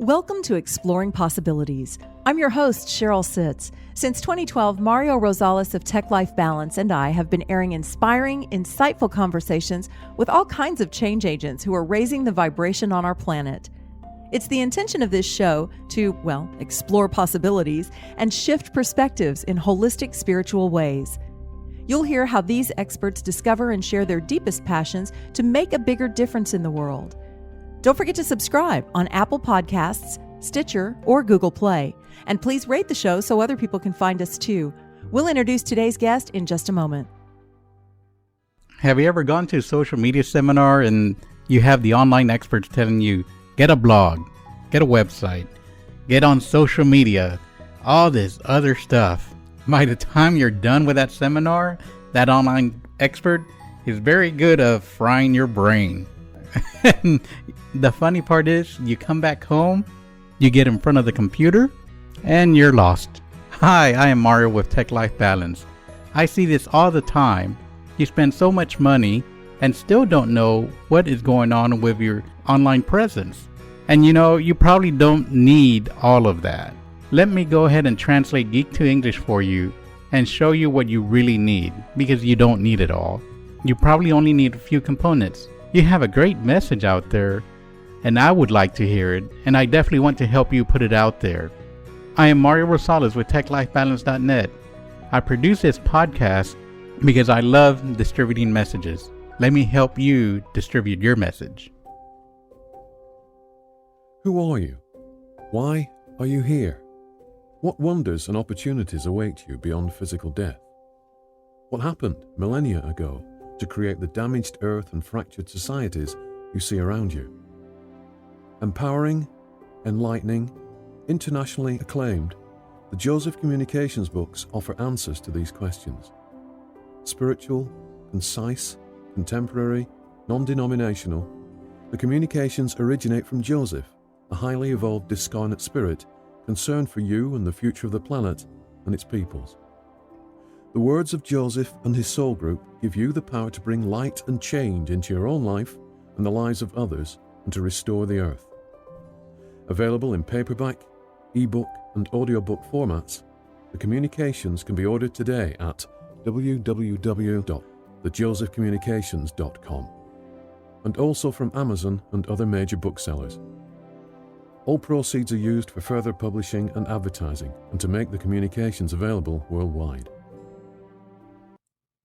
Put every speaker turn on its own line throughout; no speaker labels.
Welcome to Exploring Possibilities. I'm your host, Cheryl Sitz. Since 2012, Mario Rosales of Tech Life Balance and I have been airing inspiring, insightful conversations with all kinds of change agents who are raising the vibration on our planet. It's the intention of this show to, explore possibilities and shift perspectives in holistic spiritual ways. You'll hear how these experts discover and share their deepest passions to make a bigger difference in the world. Don't forget to subscribe on Apple Podcasts, Stitcher, or Google Play. And please rate the show so other people can find us too. We'll introduce today's guest in just a moment.
Have you ever gone to a social media seminar and you have the online experts telling you, get a blog, get a website, get on social media, all this other stuff? By the time you're done with that seminar, that online expert is very good at frying your brain. And the funny part is, you come back home, you get in front of the computer, and you're lost. Hi, I am Mario with Tech Life Balance. I see this all the time. You spend so much money and still don't know what is going on with your online presence. And you probably don't need all of that. Let me go ahead and translate Geek to English for you and show you what you really need, because you don't need it all. You probably only need a few components. You have a great message out there, and I would like to hear it, and I definitely want to help you put it out there. I am Mario Rosales with TechLifeBalance.net. I produce this podcast because I love distributing messages. Let me help you distribute your message.
Who are you? Why are you here? What wonders and opportunities await you beyond physical death? What happened millennia ago to create the damaged earth and fractured societies you see around you? Empowering, enlightening, internationally acclaimed, the Joseph Communications books offer answers to these questions. Spiritual, concise, contemporary, non-denominational, the communications originate from Joseph, a highly evolved discarnate spirit concerned for you and the future of the planet and its peoples. The words of Joseph and his soul group give you the power to bring light and change into your own life and the lives of others, and to restore the earth. Available in paperback, ebook, and audiobook formats, the communications can be ordered today at www.thejosephcommunications.com, and also from Amazon and other major booksellers. All proceeds are used for further publishing and advertising, and to make the communications available worldwide.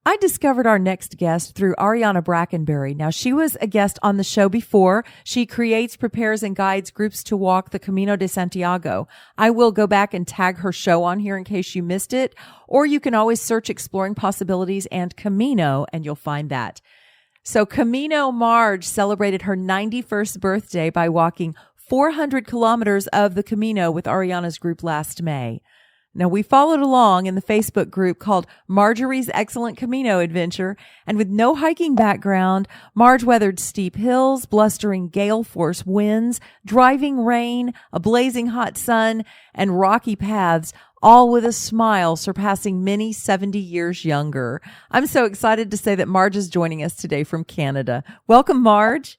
I discovered our next guest through Ariana Brackenberry. Now, she was a guest on the show before. She creates, prepares, and guides groups to walk the Camino de Santiago. I will go back and tag her show on here in case you missed it, or you can always search Exploring Possibilities and Camino, and you'll find that. So Camino Marj celebrated her 91st birthday by walking 400 kilometers of the Camino with Ariana's group last May. Now, we followed along in the Facebook group called Marjorie's Excellent Camino Adventure, and with no hiking background, Marj weathered steep hills, blustering gale force winds, driving rain, a blazing hot sun, and rocky paths, all with a smile surpassing many 70 years younger. I'm so excited to say that Marj is joining us today from Canada. Welcome, Marj.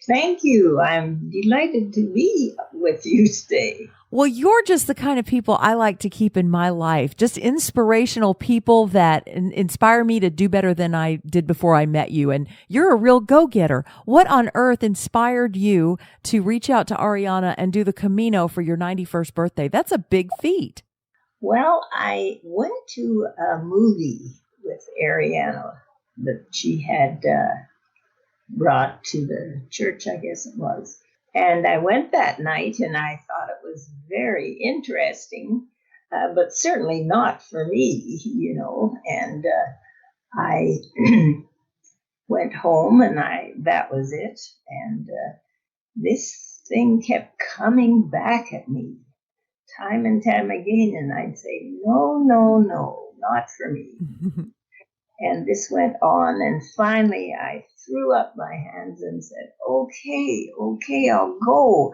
Thank you. I'm delighted to be with you today.
Well, you're just the kind of people I like to keep in my life, just inspirational people that inspire me to do better than I did before I met you. And you're a real go-getter. What on earth inspired you to reach out to Ariana and do the Camino for your 91st birthday? That's a big feat.
Well, I went to a movie with Ariana that she had brought to the church, I guess it was. And I went that night, and I thought it was very interesting, but certainly not for me, And I went home, and that was it. And this thing kept coming back at me time and time again, and I'd say, no, not for me. And this went on, and finally I threw up my hands and said, okay, I'll go.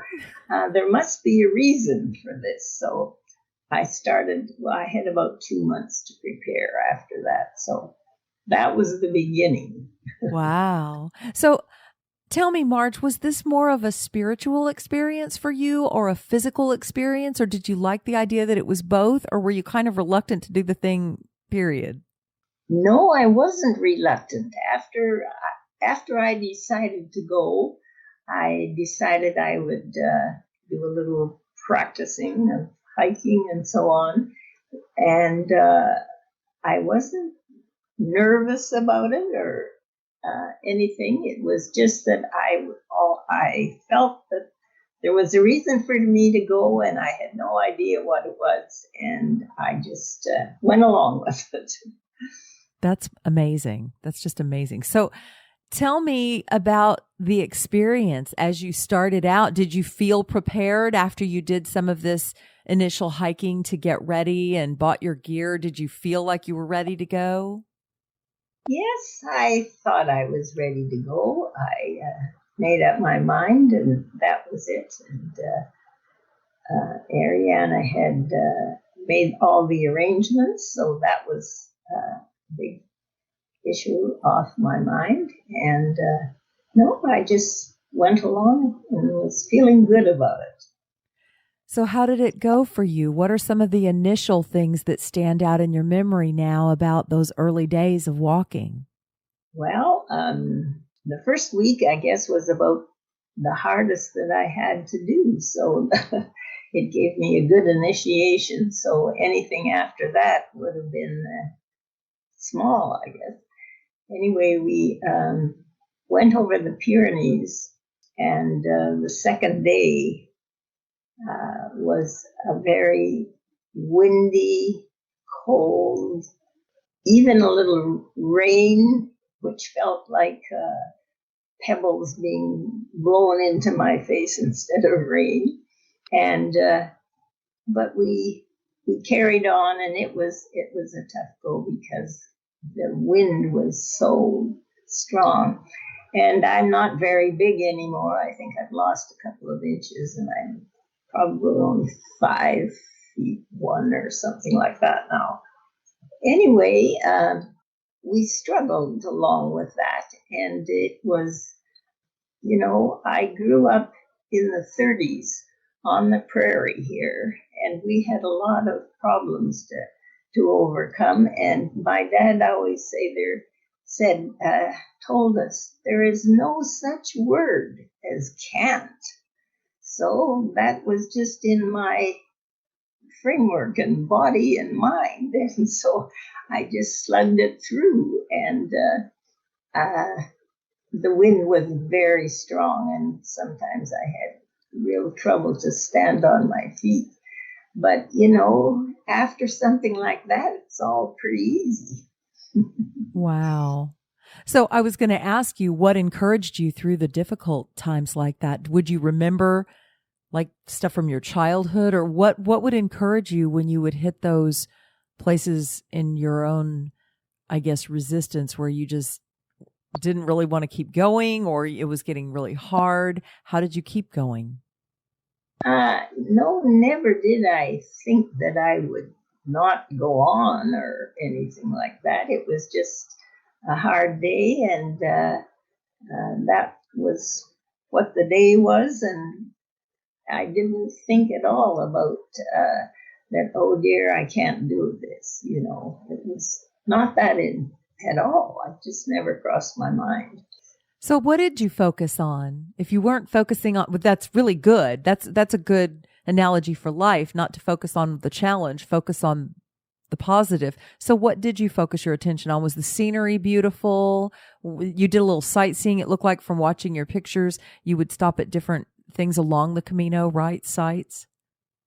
There must be a reason for this. So I had about 2 months to prepare after that. So that was the beginning.
Wow. So Tell me, Marj, was this more of a spiritual experience for you or a physical experience, or did you like the idea that it was both, or were you kind of reluctant to do the thing, period?
No, I wasn't reluctant. After I decided to go, I decided I would do a little practicing of hiking and so on. And I wasn't nervous about it or anything. It was just that I felt that there was a reason for me to go, and I had no idea what it was, and I just went along with it.
That's amazing. That's just amazing. So tell me about the experience as you started out. Did you feel prepared after you did some of this initial hiking to get ready and bought your gear? Did you feel like you were ready to go?
Yes, I thought I was ready to go. I made up my mind, and that was it. And Ariana had made all the arrangements, so that was a big issue off my mind. And no, I just went along and was feeling good about it.
So how did it go for you? What are some of the initial things that stand out in your memory now about those early days of walking?
Well, the first week, I guess, was about the hardest that I had to do. So it gave me a good initiation. So anything after that would have been small, I guess. Anyway, we went over the Pyrenees, and the second day was a very windy, cold, even a little rain, which felt like pebbles being blown into my face instead of rain. And but we carried on, and it was a tough go because the wind was so strong. And I'm not very big anymore. I think I've lost a couple of inches, and I'm probably only 5'1" or something like that now. Anyway, we struggled along with that, and it was, I grew up in the 30s on the prairie here, and we had a lot of problems to overcome. And my dad always told us there is no such word as can't. So that was just in my framework and body and mind. And so I just slugged it through. And the wind was very strong, and sometimes I had real trouble to stand on my feet. But, after something like that, it's all pretty easy.
Wow. So I was going to ask you what encouraged you through the difficult times like that. Would you remember like stuff from your childhood, or what would encourage you when you would hit those places in your own, I guess, resistance where you just didn't really want to keep going, or it was getting really hard? How did you keep going?
No, never did I think that I would not go on or anything like that. It was just a hard day, and that was what the day was, and I didn't think at all about that, oh dear, I can't do this. It was not that at all. It just never crossed my mind.
So what did you focus on? If you weren't focusing on, but that's really good. That's a good analogy for life, not to focus on the challenge, focus on the positive. So what did you focus your attention on? Was the scenery beautiful? You did a little sightseeing. It looked like from watching your pictures, you would stop at different things along the Camino, right? Sites?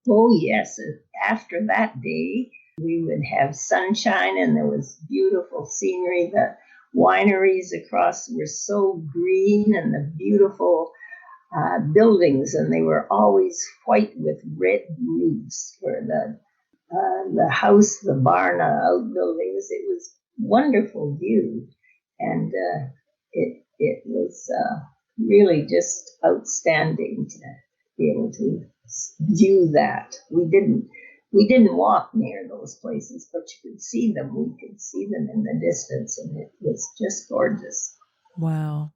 Oh, yes. After that day, we would have sunshine, and there was beautiful scenery. The wineries across were so green, and the beautiful buildings, and they were always white with red roofs for the house, the barn, outbuildings. It was wonderful view, and it was really just outstanding to be able to view that. We didn't walk near those places, but you could see them. We could see them in the distance, and it was just gorgeous.
Wow.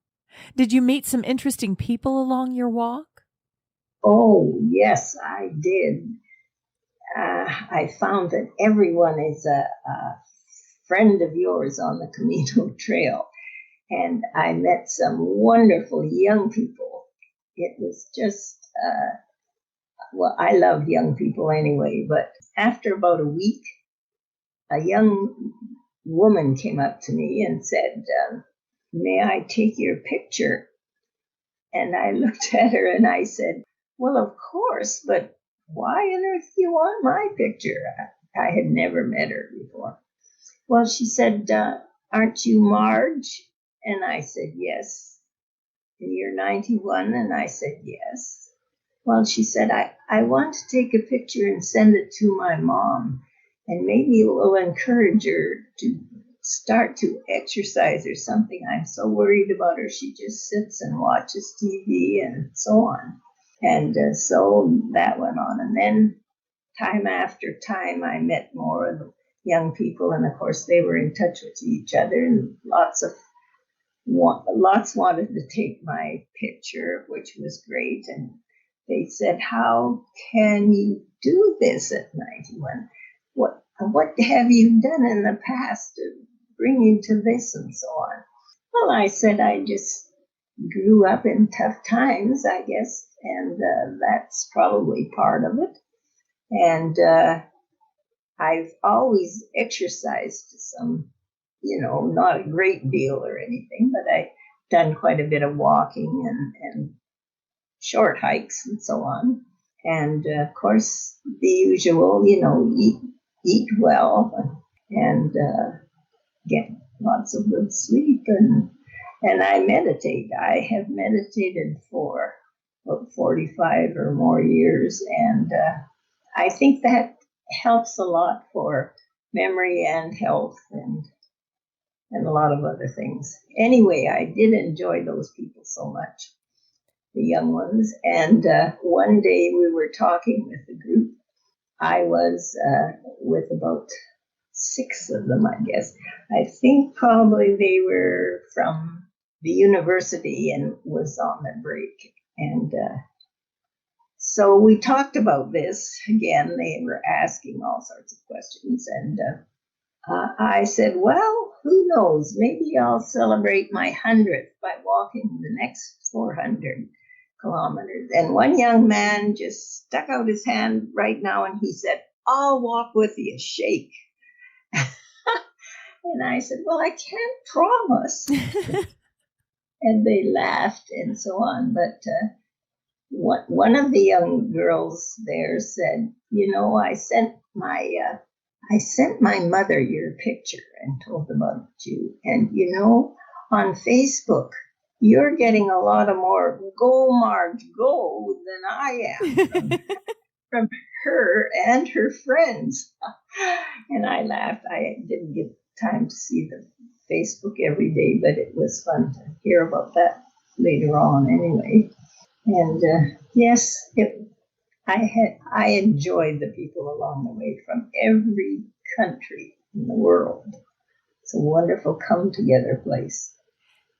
Did you meet some interesting people along your walk?
Oh, yes, I did. I found that everyone is a friend of yours on the Camino Trail. And I met some wonderful young people. It was just, well, I love young people anyway, but after about a week, a young woman came up to me and said, may I take your picture? And I looked at her and I said, well, of course, but why on earth do you want my picture? I had never met her before. Well, she said, aren't you Marj? And I said, yes. And you're 91? And I said, yes. Well, she said, I want to take a picture and send it to my mom. And maybe it will encourage her to start to exercise or something. I'm so worried about her. She just sits and watches TV and so on. And so that went on. And then time after time, I met more of the young people. And of course, they were in touch with each other. And lots wanted to take my picture, which was great. And they said, how can you do this at 91? What have you done in the past to bring you to this and so on? Well, I said, I just grew up in tough times, I guess, and that's probably part of it. And I've always exercised some, not a great deal or anything, but I've done quite a bit of walking and short hikes and so on. And of course, the usual, eat well and get lots of good sleep. And I meditate. I have meditated for about 45 or more years. And I think that helps a lot for memory and health and a lot of other things. Anyway, I did enjoy those people so much, the young ones. And one day we were talking with the group. I was with about 6 of them, I guess. I think probably they were from the university and was on their break. And so we talked about this. Again, they were asking all sorts of questions. And I said, well, who knows? Maybe I'll celebrate my 100th by walking the next 400 kilometers. And one young man just stuck out his hand right now and he said, I'll walk with you, shake. And I said, well, I can't promise. And they laughed and so on. But one of the young girls there said, I sent my mother your picture and told about you. And, on Facebook, you're getting a lot of more go, Marj, go than I am from her and her friends. And I laughed. I didn't get time to see the Facebook every day, but it was fun to hear about that later on anyway. And yes, I enjoyed the people along the way from every country in the world. It's a wonderful come together place.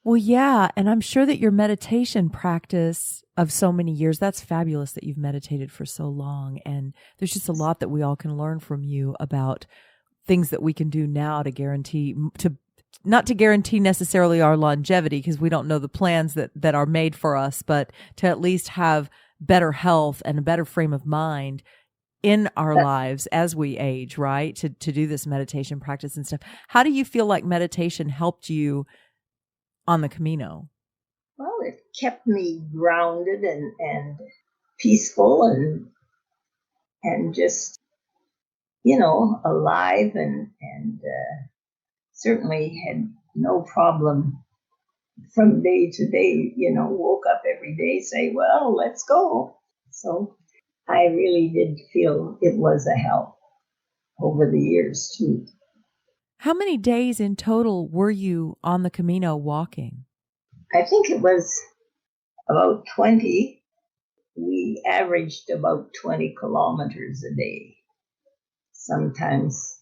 Well, yeah. And I'm sure that your meditation practice of so many years, that's fabulous that you've meditated for so long. And there's just a lot that we all can learn from you about things that we can do now to guarantee, not to guarantee necessarily our longevity, because we don't know the plans that are made for us, but to at least have better health and a better frame of mind in our lives as we age, right? To do this meditation practice and stuff. How do you feel like meditation helped you on the Camino?
Well, it kept me grounded and peaceful and just, alive and certainly had no problem from day to day, woke up every day, say, well, let's go. So I really did feel it was a help over the years too.
How many days in total were you on the Camino walking?
I think it was about 20. We averaged about 20 kilometers a day. Sometimes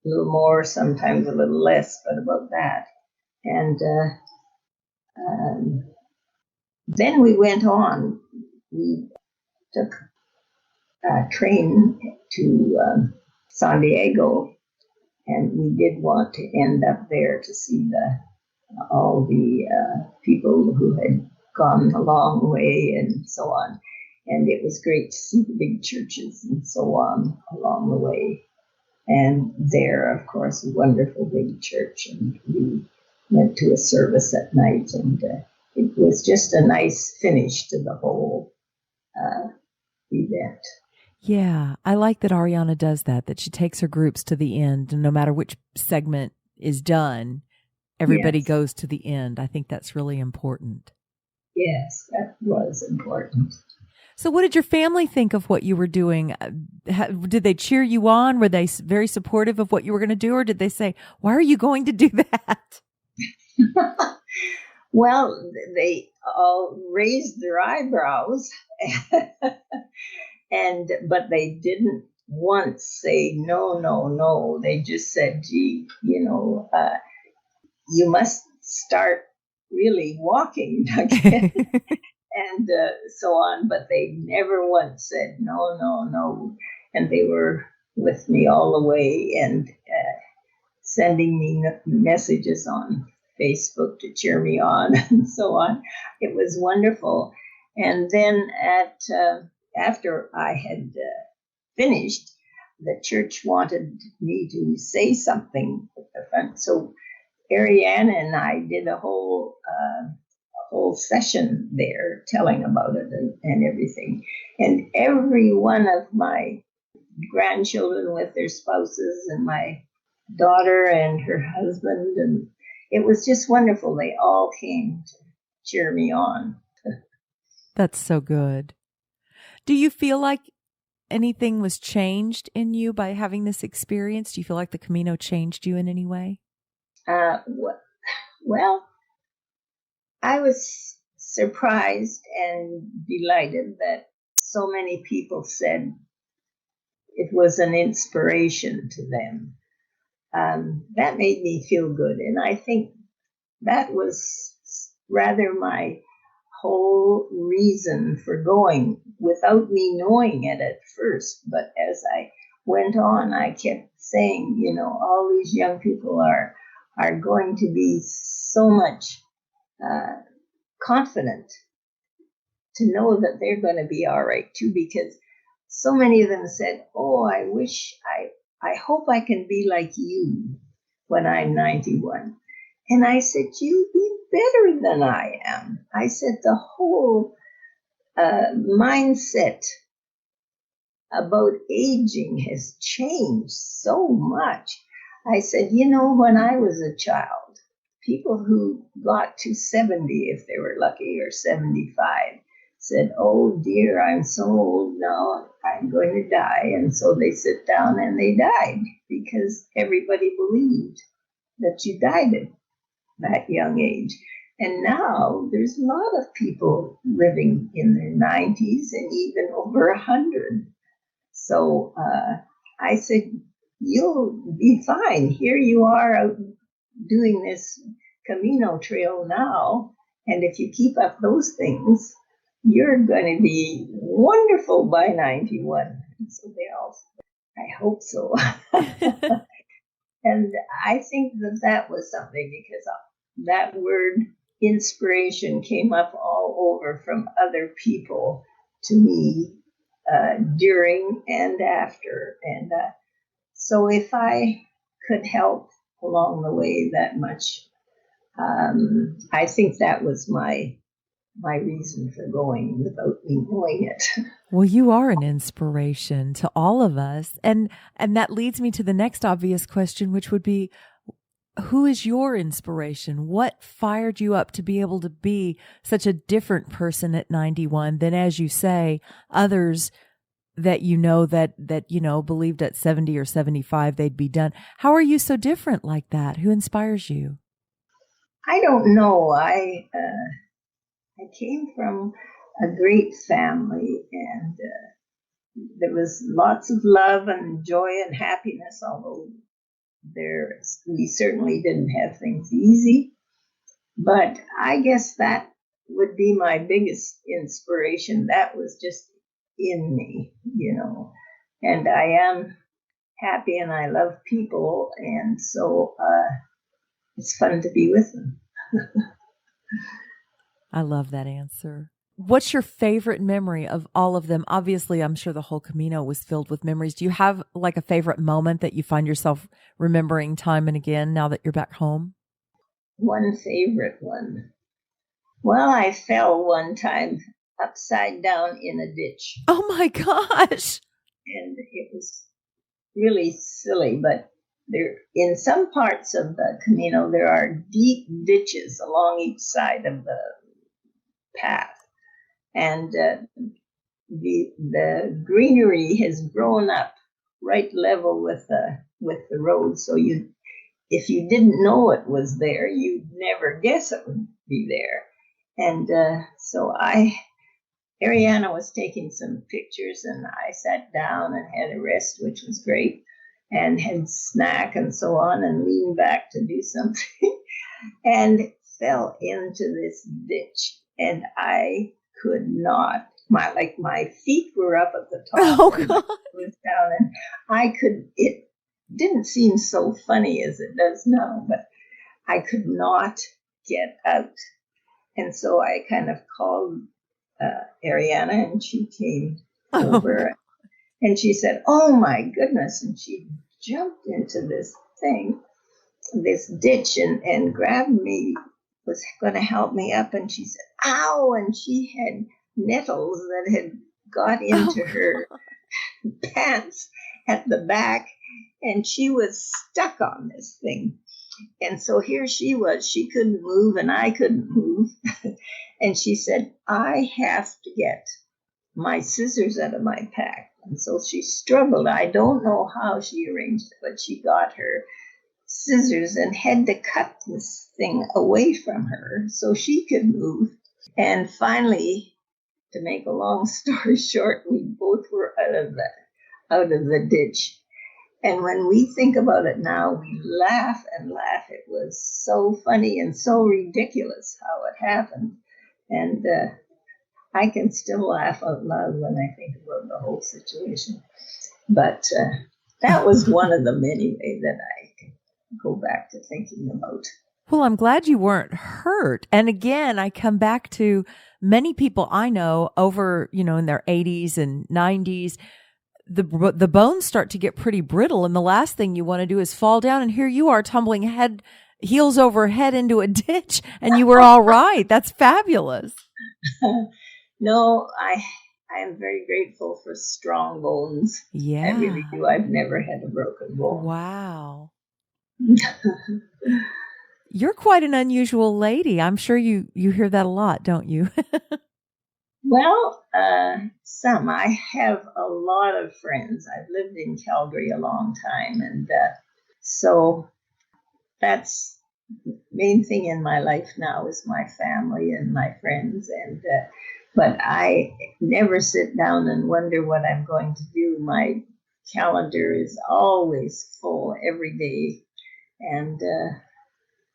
a little more, sometimes a little less, but about that. And Then we went on. We took a train to San Diego, and we did want to end up there to see all the people who had gone a long way and so on. And it was great to see the big churches and so on along the way. And there, of course, a wonderful big church. And we went to a service at night, and it was just a nice finish to the whole event.
Yeah, I like that Ariana does that she takes her groups to the end, and no matter which segment is done, everybody
Yes.
goes to the end. I think that's really important.
Yes, that was important.
So what did your family think of what you were doing? Did they cheer you on? Were they very supportive of what you were going to do? Or did they say, why are you going to do that?
Well, they all raised their eyebrows, but they didn't once say, no, no, no. They just said, gee, you must start really walking again. And so on, but they never once said, no, no, no. And they were with me all the way and sending me messages on Facebook to cheer me on and so on. It was wonderful. And then after I had finished, the church wanted me to say something at the front. So Ariana and I did a whole session there telling about it and everything. And every one of my grandchildren with their spouses and my daughter and her husband, and it was just wonderful. They all came to cheer me on.
That's so good. Do you feel like anything was changed in you by having this experience? Do you feel like the Camino changed you in any way?
Well, I was surprised and delighted that so many people said it was an inspiration to them. That made me feel good. And I think that was rather my whole reason for going without me knowing it at first. But as I went on, I kept saying, all these young people are going to be so much confident to know that they're going to be all right too, because so many of them said, oh, I hope I can be like you when I'm 91. And I said, you'll be better than I am. I said, the whole mindset about aging has changed so much. I said, when I was a child, people who got to 70, if they were lucky, or 75, said, oh dear, I'm so old now, I'm going to die. And so they sit down and they died because everybody believed that you died at that young age. And now there's a lot of people living in their 90s and even over 100. So I said, you'll be fine. Here you are out doing this Camino trail now. And if you keep up those things, you're going to be wonderful by 91. And so they all said, I hope so. And I think that was something, because that word inspiration came up all over from other people to me during and after. And so if I could help along the way that much, I think that was my reason for going without me knowing it.
Well, you are an inspiration to all of us. And that leads me to the next obvious question, which would be, who is your inspiration? What fired you up to be able to be such a different person at 91 than, as you say, others that that believed at 70 or 75 they'd be done? How are you so different like that? Who inspires you?
I don't know. I came from a great family, and there was lots of love and joy and happiness, although we certainly didn't have things easy. But I guess that would be my biggest inspiration. That was just in me, and I am happy and I love people. And so it's fun to be with them.
I love that answer. What's your favorite memory of all of them? Obviously, I'm sure the whole Camino was filled with memories. Do you have like a favorite moment that you find yourself remembering time and again now that you're back home?
One favorite one. Well, I fell one time upside down in a ditch.
Oh my gosh.
And it was really silly, but there, in some parts of the Camino, there are deep ditches along each side of the path. And the greenery has grown up right level with the road. So if you didn't know it was there, you'd never guess it would be there. And so Ariana was taking some pictures, and I sat down and had a rest, which was great, and had snack and so on, and leaned back to do something, and fell into this ditch, and I could not. My feet were up at the top,
Oh
and
God.
I was down, and I could. It didn't seem so funny as it does now, but I could not get out, and so I kind of called Ariana, and she came over, and she said, "Oh my goodness!" And she jumped into this ditch, and grabbed me, was going to help me up, and she said, "Ow!" And she had nettles that had got into her pants at the back, and she was stuck on this thing. And so here she was. She couldn't move, and I couldn't move. And she said, "I have to get my scissors out of my pack." And so she struggled. I don't know how she arranged it, but she got her scissors and had to cut this thing away from her so she could move. And finally, to make a long story short, we both were out of the ditch. And when we think about it now, we laugh and laugh. It was so funny and so ridiculous how it happened. And I can still laugh out loud when I think about the whole situation. But that was one of them anyway that I can go back to thinking about.
Well, I'm glad you weren't hurt. And again, I come back to many people I know over, in their 80s and 90s. The bones start to get pretty brittle, and the last thing you want to do is fall down, and here you are tumbling heels over head into a ditch, and you were all right. That's fabulous.
No, I am very grateful for strong bones.
Yeah.
I really do. I've never had a broken bone.
Wow. You're quite an unusual lady. I'm sure you hear that a lot, don't you?
Well, some. I have a lot of friends. I've lived in Calgary a long time, and so that's the main thing in my life now is my family and my friends. And but I never sit down and wonder what I'm going to do. My calendar is always full every day, and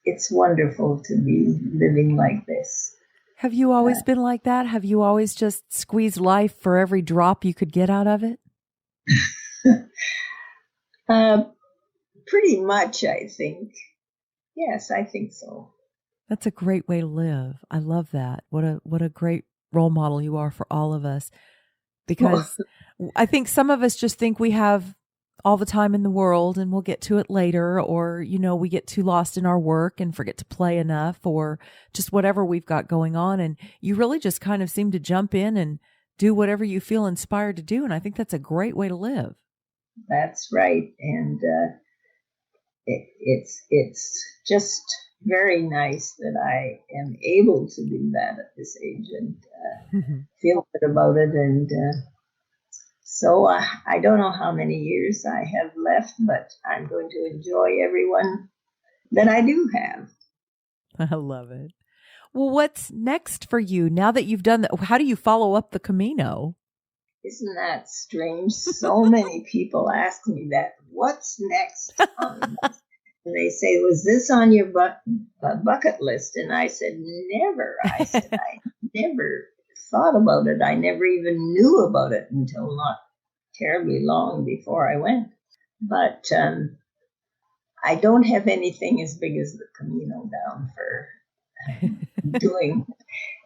it's wonderful to be living like this.
Have you always been like that? Have you always just squeezed life for every drop you could get out of it?
Pretty much, I think. Yes, I think so.
That's a great way to live. I love that. What a great role model you are for all of us. Because I think some of us just think we have all the time in the world and we'll get to it later, or, we get too lost in our work and forget to play enough, or just whatever we've got going on. And you really just kind of seem to jump in and do whatever you feel inspired to do. And I think that's a great way to live.
That's right. And it's just very nice that I am able to do that at this age and feel good about it. And so I don't know how many years I have left, but I'm going to enjoy everyone that I do have.
I love it. Well, what's next for you now that you've done that? How do you follow up the Camino?
Isn't that strange? So many people ask me that. What's next? And they say, was this on your bucket list? And I said, never. I said, I never thought about it. I never even knew about it until not terribly long before I went. But I don't have anything as big as the Camino down for doing.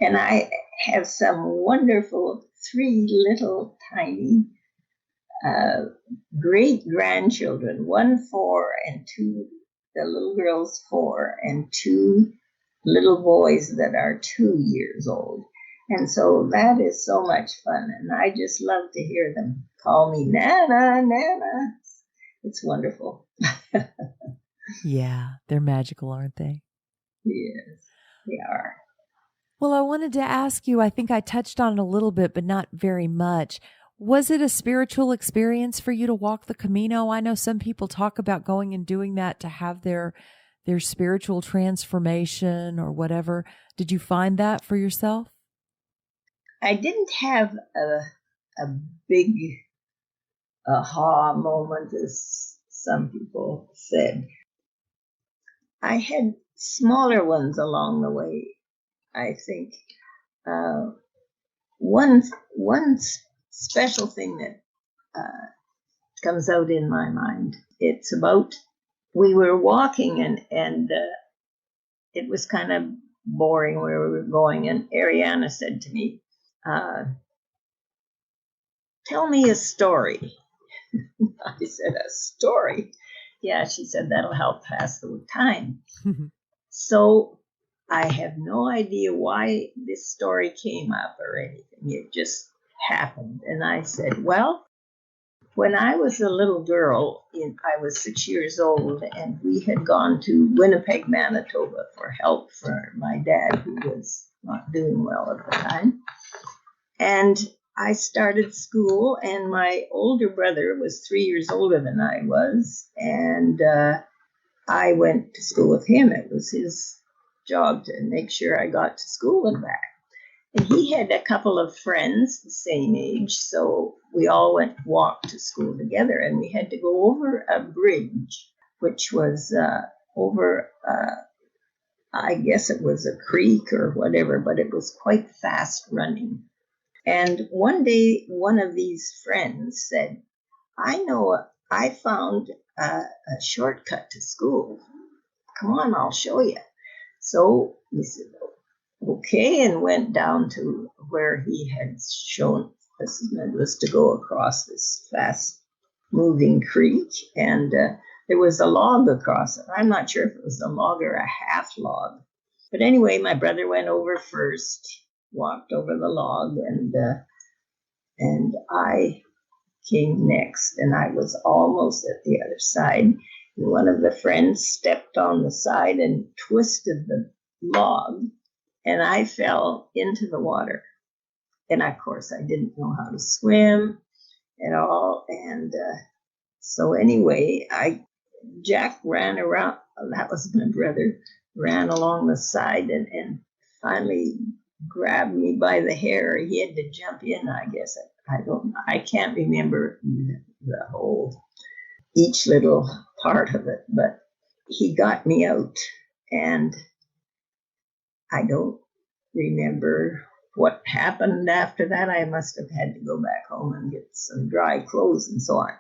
And I have some wonderful 3 little tiny great grandchildren, 1 4 and 2, the little girl's 4, and 2 little boys that are 2 years old. And so that is so much fun. And I just love to hear them call me Nana, Nana. It's wonderful.
Yeah, they're magical, aren't they?
Yes, they are.
Well, I wanted to ask you, I think I touched on it a little bit, but not very much. Was it a spiritual experience for you to walk the Camino? I know some people talk about going and doing that to have their spiritual transformation or whatever. Did you find that for yourself?
I didn't have a big aha moment, as some people said. I had smaller ones along the way, I think. One special thing that comes out in my mind, it's about, we were walking and it was kind of boring where we were going, and Ariana said to me, tell me a story. I said, a story? Yeah, she said, that'll help pass the time. So I have no idea why this story came up or anything. It just happened. And I said, well, when I was a little girl, I was 6 years old, and we had gone to Winnipeg, Manitoba for help for my dad, who was not doing well at the time. And I started school, and my older brother was 3 years older than I was, and I went to school with him. It was his job to make sure I got to school and back. And he had a couple of friends the same age, so we all walked to school together, and we had to go over a bridge, which was over, I guess it was a creek or whatever, but it was quite fast running. And one day, one of these friends said, I found a shortcut to school. Come on, I'll show you. So he said, okay, and went down to where he had shown us. It was to go across this fast-moving creek, and there was a log across it. I'm not sure if it was a log or a half log. But anyway, my brother went over first, walked over the log, and I came next, and I was almost at the other side. And one of the friends stepped on the side and twisted the log, and I fell into the water. And of course, I didn't know how to swim at all. And so anyway, Jack ran around. That was my brother, ran along the side and finally grabbed me by the hair. He had to jump in, I guess. I can't remember the whole, each little part of it, but he got me out, and I don't remember what happened after that. I must have had to go back home and get some dry clothes and so on.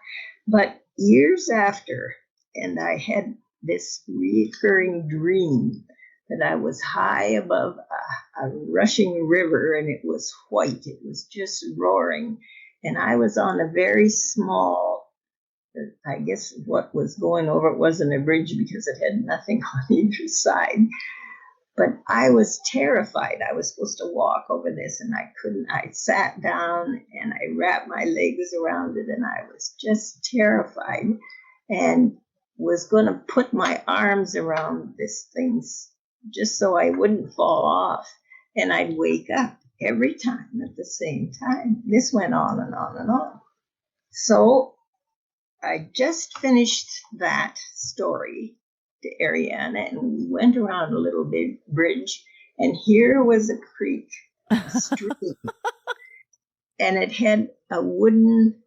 But years after, and I had this recurring dream that I was high above a rushing river, and it was white. It was just roaring. And I was on a very small, I guess what was going over it wasn't a bridge because it had nothing on either side. But I was terrified. I was supposed to walk over this, and I couldn't. I sat down and I wrapped my legs around it, and I was just terrified and was going to put my arms around this thing just so I wouldn't fall off. And I'd wake up every time at the same time. This went on and on and on. So I just finished that story to Ariana, and we went around a little big bridge, and here was a creek, a stream, and it had a wooden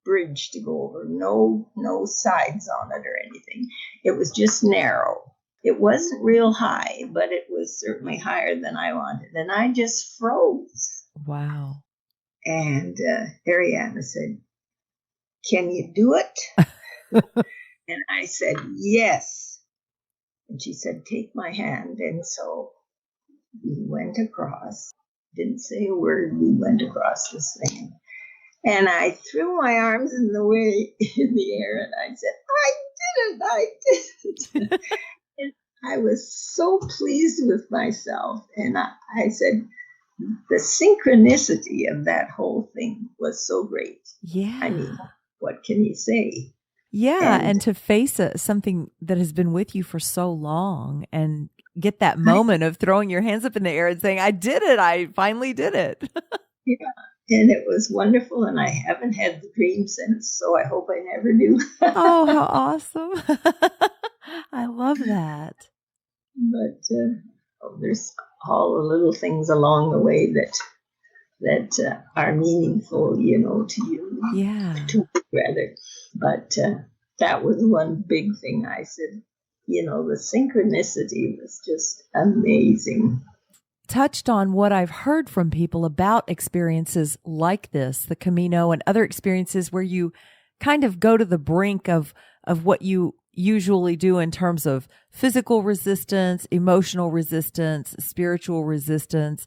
bridge to go over, no sides on it or anything. It was just narrow. It wasn't real high, but it was certainly higher than I wanted. And I just froze.
Wow.
And Ariana said, "Can you do it?" And I said, "Yes." And she said, "Take my hand." And so we went across. Didn't say a word. We went across this thing. And I threw my arms in the air, and I said, I did it. And I was so pleased with myself. And I said, the synchronicity of that whole thing was so great.
Yeah.
I mean, what can you say?
Yeah. And to face something that has been with you for so long and get that moment of throwing your hands up in the air and saying, I did it. I finally did it.
Yeah. And it was wonderful, and I haven't had the dream since, so I hope I never do.
Oh, how awesome. I love that.
But there's all the little things along the way that are meaningful, to you.
Yeah.
To me, rather. But that was one big thing I said. The synchronicity was just amazing.
Touched on what I've heard from people about experiences like this, the Camino and other experiences where you kind of go to the brink of what you usually do in terms of physical resistance, emotional resistance, spiritual resistance.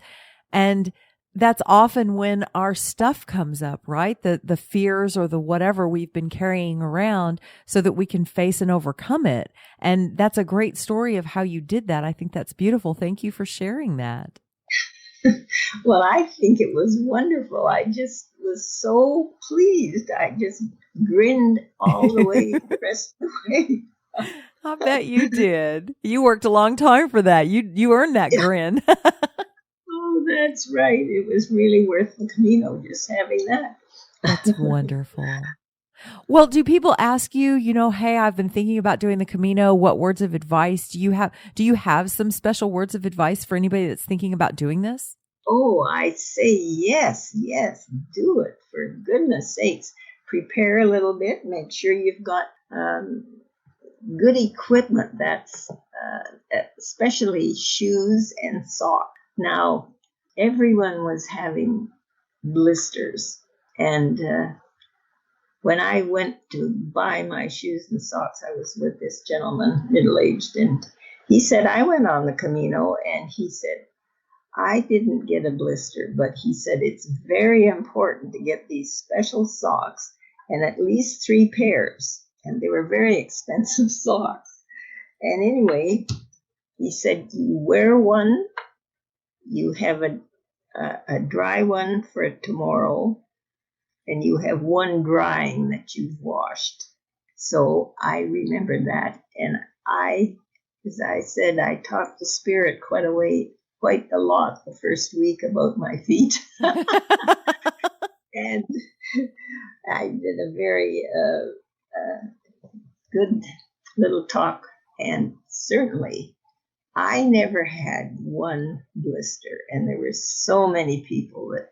And that's often when our stuff comes up, right? The fears or the whatever we've been carrying around so that we can face and overcome it. And that's a great story of how you did that. I think that's beautiful. Thank you for sharing that.
Well, I think it was wonderful. I just was so pleased. I just grinned all the way the rest of the way.
I bet you did. You worked a long time for that. You earned that grin.
Oh, that's right. It was really worth the Camino just having that.
That's wonderful. Well, do people ask you, hey, I've been thinking about doing the Camino. What words of advice do you have? Do you have some special words of advice for anybody that's thinking about doing this?
Oh, I say yes, do it. For goodness sakes, prepare a little bit. Make sure you've got good equipment. That's especially shoes and socks. Now, everyone was having blisters, and when I went to buy my shoes and socks, I was with this gentleman, middle-aged, and he said, I went on the Camino, and he said, I didn't get a blister, but he said, it's very important to get these special socks and at least 3 pairs. And they were very expensive socks. And anyway, he said, you wear one, you have a dry one for tomorrow, and you have one drying that you've washed. So I remember that. And as I said, I talked to Spirit quite a lot the first week about my feet. And I did a very good little talk. And certainly, I never had one blister. And there were so many people that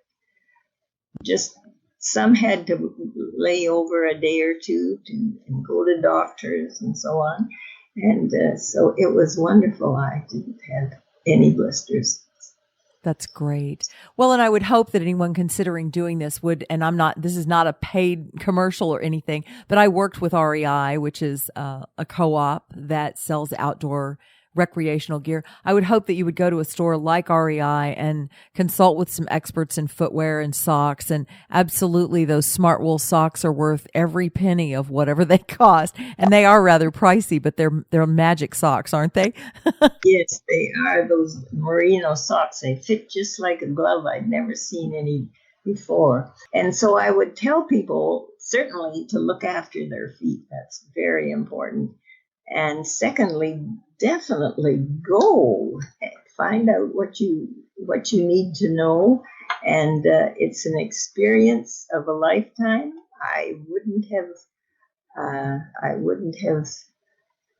just, some had to lay over a day or two and go to doctors and so on. And so it was wonderful. I didn't have any blisters.
That's great. Well, and I would hope that anyone considering doing this would, and this is not a paid commercial or anything, but I worked with REI, which is a co-op that sells outdoor recreational gear. I would hope that you would go to a store like REI and consult with some experts in footwear and socks. And absolutely, those smart wool socks are worth every penny of whatever they cost. And they are rather pricey, but they're magic socks, aren't they?
Yes, they are. Those merino socks, they fit just like a glove. I'd never seen any before. And so I would tell people certainly to look after their feet. That's very important. And secondly, definitely go find out what you need to know. And it's an experience of a lifetime. I wouldn't have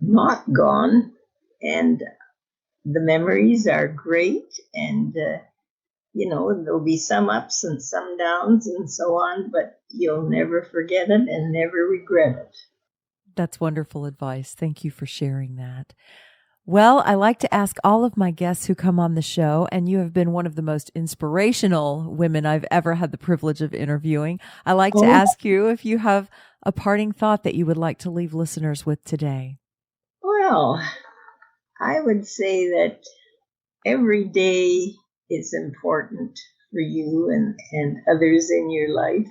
not gone. And the memories are great. And there'll be some ups and some downs and so on, but you'll never forget it and never regret it.
That's wonderful advice. Thank you for sharing that. Well, I like to ask all of my guests who come on the show, and you have been one of the most inspirational women I've ever had the privilege of interviewing. I like to ask you if you have a parting thought that you would like to leave listeners with today.
Well, I would say that every day is important for you and others in your life,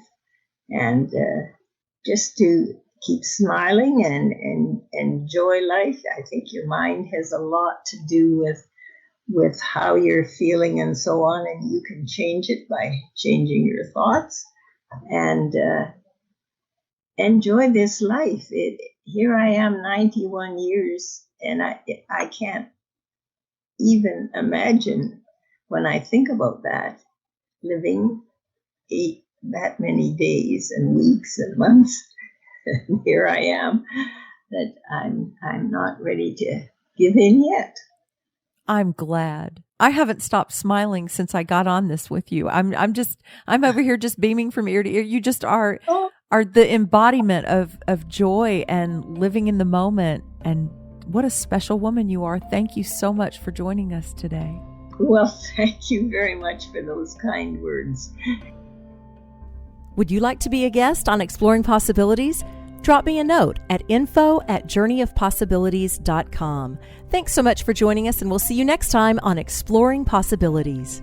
and just to keep smiling and enjoy life. I think your mind has a lot to do with how you're feeling and so on, and you can change it by changing your thoughts, and enjoy this life. Here I am, 91 years, and I can't even imagine, when I think about that, living that many days and weeks and months. And here I am, that I'm not ready to give in yet.
I'm glad. I haven't stopped smiling since I got on this with you. I'm over here just beaming from ear to ear. You just are the embodiment of joy and living in the moment. And what a special woman you are. Thank you so much for joining us today.
Well, thank you very much for those kind words.
Would you like to be a guest on Exploring Possibilities? Drop me a note at info@journeyofpossibilities.com. Thanks so much for joining us, and we'll see you next time on Exploring Possibilities.